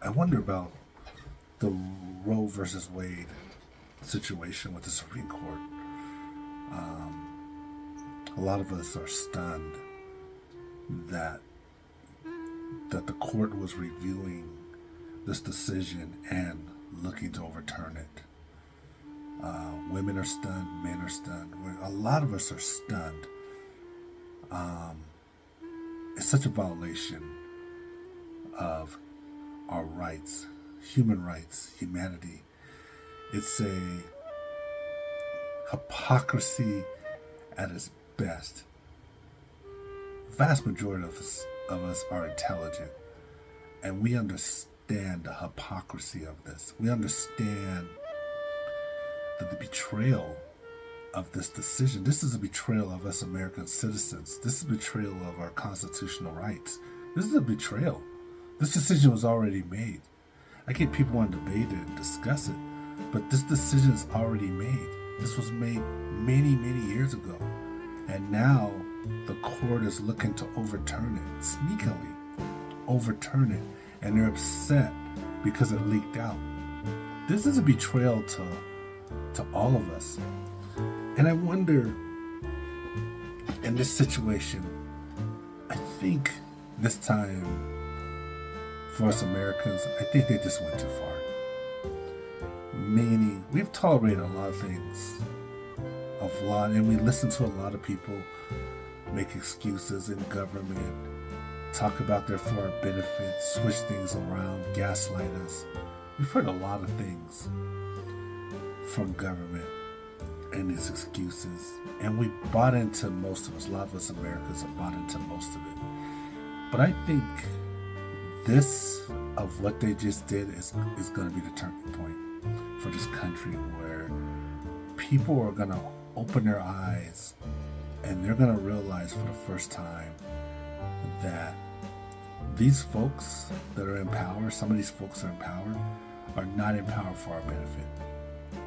I wonder about the Roe versus Wade situation with the Supreme Court. A lot of us are stunned that the court was reviewing this decision and looking to overturn it. Women are stunned, men are stunned. A lot of us are stunned. It's such a violation of our rights, human rights, humanity. It's a hypocrisy at its best. The vast majority of us are intelligent, and we understand the hypocrisy of this. We understand that the betrayal of this decision. This is a betrayal of us American citizens. This is a betrayal of our constitutional rights. This is a betrayal. This decision was already made. I get people want to debate it and discuss it, but this decision is already made. This was made many, many years ago. And now the court is looking to overturn it, sneakily overturn it. And they're upset because it leaked out. This is a betrayal to all of us. And I wonder, in this situation, I think this time for us Americans, I think they just went too far. Meaning, we've tolerated a lot of things, and we listen to a lot of people make excuses in government, talk about their foreign benefits, switch things around, gaslight us. We've heard a lot of things from government and these excuses, and we bought into most of us. A lot of us Americans have bought into most of it. But I think this of what they just did is going to be the turning point for this country, where people are going to open their eyes and they're going to realize for the first time that these folks that are in power, some of these folks that are in power, are not in power for our benefit.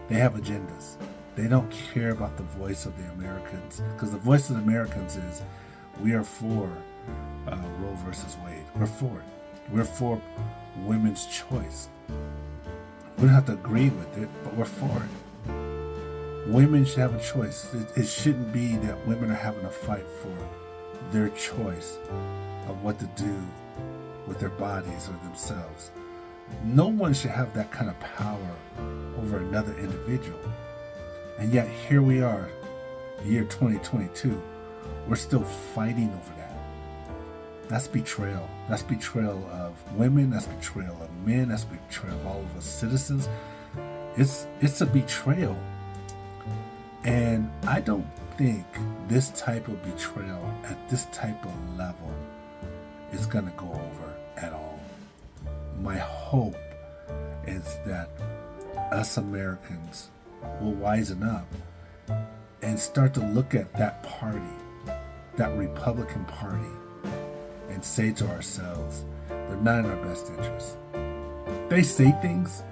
They have agendas. They don't care about the voice of the Americans, because the voice of the Americans is, we are for Roe versus Wade. We're for it. We're for women's choice. We don't have to agree with it, but we're for it. Women should have a choice. It shouldn't be that women are having a fight for their choice of what to do with their bodies or themselves. No one should have that kind of power over another individual. And yet here we are, the year 2022, we're still fighting over that. That's betrayal. That's betrayal of women, that's betrayal of men, that's betrayal of all of us citizens. It's a betrayal. And I don't think this type of betrayal at this type of level is going to go over at all. My hope is that us Americans will wisen up and start to look at that party, that Republican Party, and say to ourselves, they're not in our best interest. They say things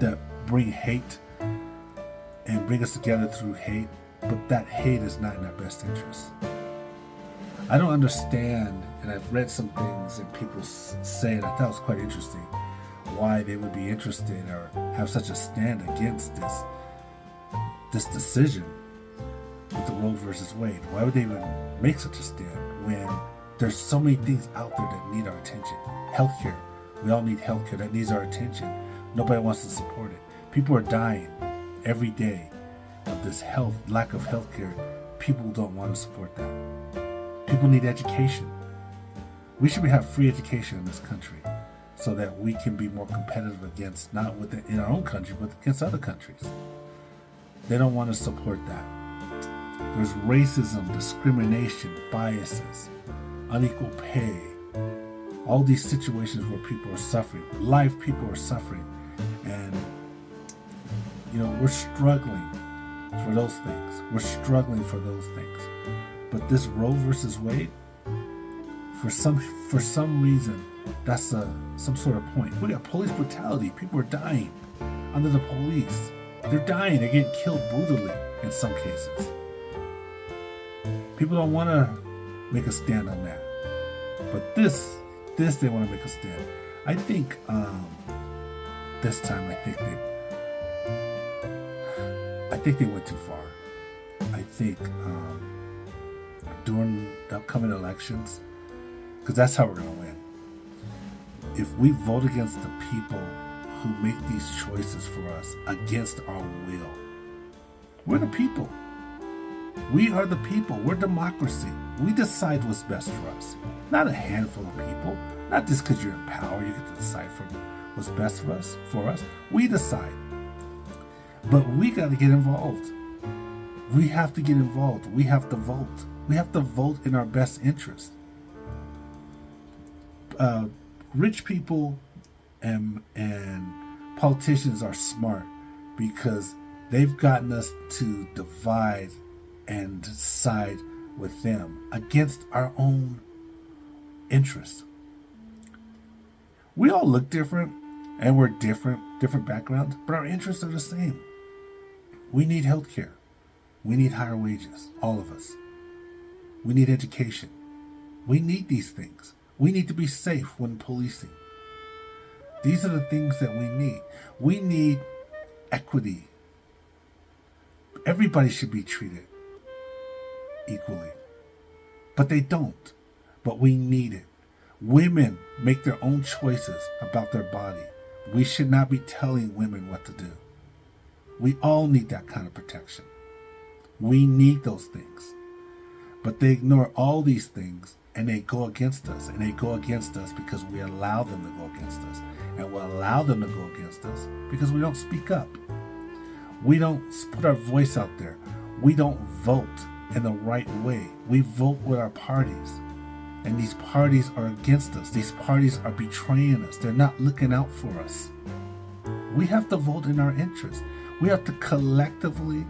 that bring hate and bring us together through hate, but that hate is not in our best interest. I don't understand, and I've read some things and people say, and I thought it was quite interesting, why they would be interested or have such a stand against this decision with the Roe versus Wade. Why would they even make such a stand when there's so many things out there that need our attention? Healthcare. We all need healthcare. That needs our attention. Nobody wants to support it. People are dying every day of this lack of healthcare. People don't want to support that. People need education. We should have free education in this country so that we can be more competitive against, not in our own country, but against other countries. They don't want to support that. There's racism, discrimination, biases, unequal pay, all these situations where people are suffering, live people are suffering, and we're struggling for those things. We're struggling for those things. But this Roe versus Wade, for some reason, that's some sort of point. We got police brutality. People are dying under the police. They're dying. They're getting killed brutally in some cases. People don't want to make a stand on that. But this they want to make a stand. I think this time I think they went too far. I think during the upcoming elections, because that's how we're going to win. If we vote against the people who make these choices for us against our will, we're the people. We are the people. We're democracy. We decide what's best for us. Not a handful of people. Not just because you're in power, you get to decide for what's best for us. We decide. But we got to get involved. We have to get involved. We have to vote. We have to vote in our best interest. Rich people and politicians are smart because they've gotten us to divide and side with them against our own interests. We all look different and we're different backgrounds, but our interests are the same. We need health care. We need higher wages, all of us. We need education. We need these things. We need to be safe when policing. These are the things that we need. We need equity. Everybody should be treated equally. But they don't. But we need it. Women make their own choices about their body. We should not be telling women what to do. We all need that kind of protection. We need those things. But they ignore all these things and they go against us. And they go against us because we allow them to go against us. And we allow them to go against us because we don't speak up. We don't put our voice out there. We don't vote in the right way. We vote with our parties. And these parties are against us. These parties are betraying us. They're not looking out for us. We have to vote in our interest. We have to collectively,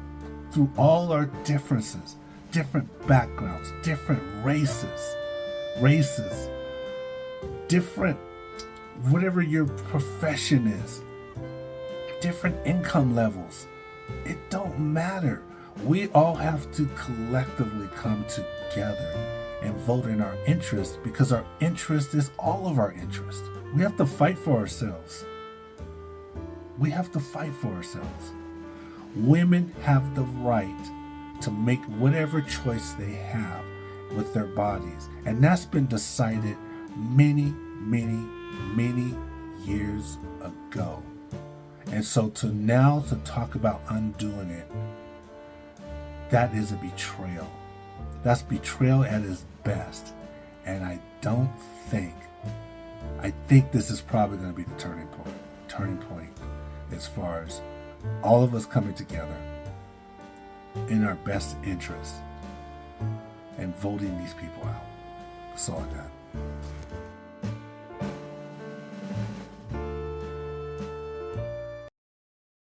through all our differences, different backgrounds, different races, different, whatever your profession is, different income levels, it don't matter. We all have to collectively come together and vote in our interest because our interest is all of our interest. We have to fight for ourselves. We have to fight for ourselves. Women have the right to make whatever choice they have with their bodies. And that's been decided many years ago. And so to talk about undoing it, that is a betrayal. That's betrayal at its best. And I think this is probably going to be the turning point as far as all of us coming together in our best interest and voting these people out. That's all I got.